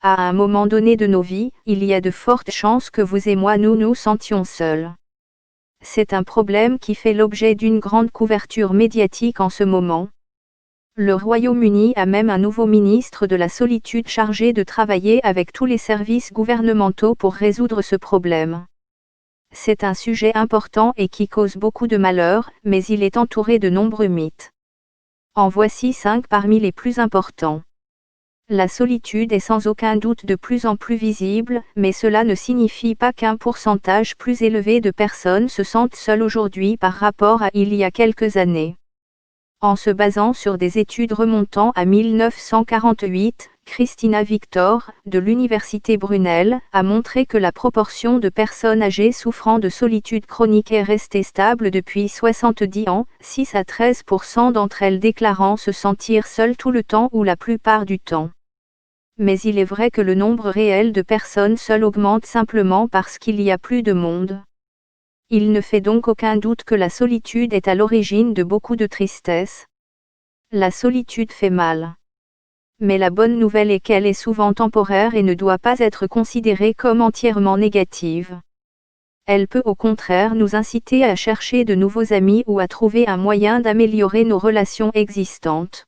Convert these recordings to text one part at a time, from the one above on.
À un moment donné de nos vies, il y a de fortes chances que vous et moi nous sentions seuls. C'est un problème qui fait l'objet d'une grande couverture médiatique en ce moment. Le Royaume-Uni a même un nouveau ministre de la solitude chargé de travailler avec tous les services gouvernementaux pour résoudre ce problème. C'est un sujet important et qui cause beaucoup de malheur, mais il est entouré de nombreux mythes. En voici 5 parmi les plus importants. La solitude est sans aucun doute de plus en plus visible, mais cela ne signifie pas qu'un pourcentage plus élevé de personnes se sentent seules aujourd'hui par rapport à il y a quelques années. En se basant sur des études remontant à 1948, Christina Victor, de l'Université Brunel, a montré que la proportion de personnes âgées souffrant de solitude chronique est restée stable depuis 70 ans, 6 à 13% d'entre elles déclarant se sentir seules tout le temps ou la plupart du temps. Mais il est vrai que le nombre réel de personnes seules augmente simplement parce qu'il y a plus de monde. Il ne fait donc aucun doute que la solitude est à l'origine de beaucoup de tristesse. La solitude fait mal. Mais la bonne nouvelle est qu'elle est souvent temporaire et ne doit pas être considérée comme entièrement négative. Elle peut au contraire nous inciter à chercher de nouveaux amis ou à trouver un moyen d'améliorer nos relations existantes.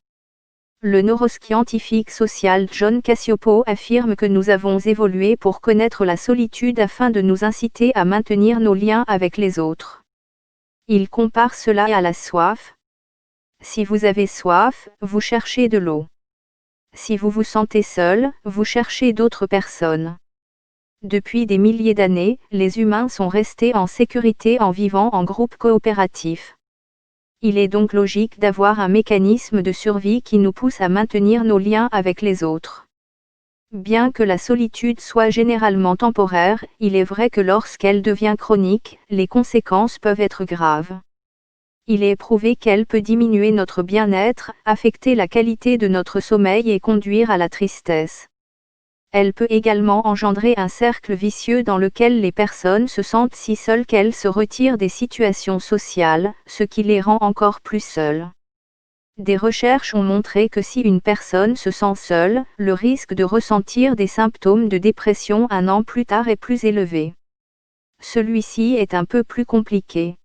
Le neuroscientifique social John Cacioppo affirme que nous avons évolué pour connaître la solitude afin de nous inciter à maintenir nos liens avec les autres. Il compare cela à la soif. Si vous avez soif, vous cherchez de l'eau. Si vous vous sentez seul, vous cherchez d'autres personnes. Depuis des milliers d'années, les humains sont restés en sécurité en vivant en groupe coopératif. Il est donc logique d'avoir un mécanisme de survie qui nous pousse à maintenir nos liens avec les autres. Bien que la solitude soit généralement temporaire, il est vrai que lorsqu'elle devient chronique, les conséquences peuvent être graves. Il est prouvé qu'elle peut diminuer notre bien-être, affecter la qualité de notre sommeil et conduire à la tristesse. Elle peut également engendrer un cercle vicieux dans lequel les personnes se sentent si seules qu'elles se retirent des situations sociales, ce qui les rend encore plus seules. Des recherches ont montré que si une personne se sent seule, le risque de ressentir des symptômes de dépression un an plus tard est plus élevé. Celui-ci est un peu plus compliqué.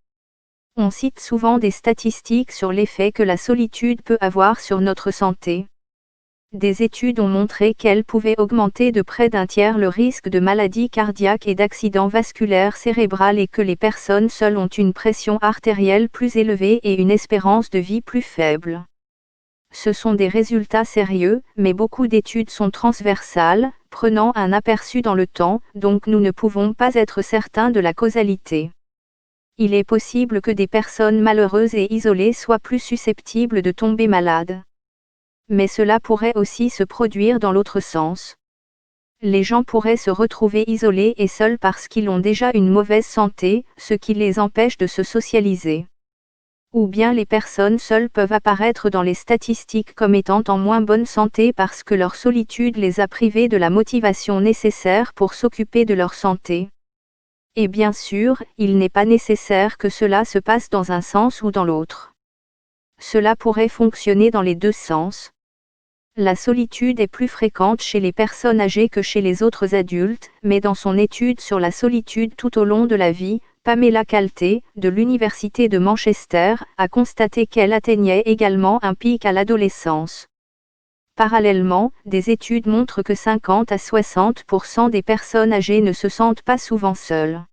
On cite souvent des statistiques sur l'effet que la solitude peut avoir sur notre santé. Des études ont montré qu'elle pouvait augmenter de près d'un tiers le risque de maladies cardiaques et d'accidents vasculaires cérébrales et que les personnes seules ont une pression artérielle plus élevée et une espérance de vie plus faible. Ce sont des résultats sérieux, mais beaucoup d'études sont transversales, prenant un aperçu dans le temps, donc nous ne pouvons pas être certains de la causalité. Il est possible que des personnes malheureuses et isolées soient plus susceptibles de tomber malades. Mais cela pourrait aussi se produire dans l'autre sens. Les gens pourraient se retrouver isolés et seuls parce qu'ils ont déjà une mauvaise santé, ce qui les empêche de se socialiser. Ou bien les personnes seules peuvent apparaître dans les statistiques comme étant en moins bonne santé parce que leur solitude les a privés de la motivation nécessaire pour s'occuper de leur santé. Et bien sûr, il n'est pas nécessaire que cela se passe dans un sens ou dans l'autre. Cela pourrait fonctionner dans les deux sens. La solitude est plus fréquente chez les personnes âgées que chez les autres adultes, mais dans son étude sur la solitude tout au long de la vie, Pamela Calté, de l'Université de Manchester, a constaté qu'elle atteignait également un pic à l'adolescence. Parallèlement, des études montrent que 50 à 60% des personnes âgées ne se sentent pas souvent seules.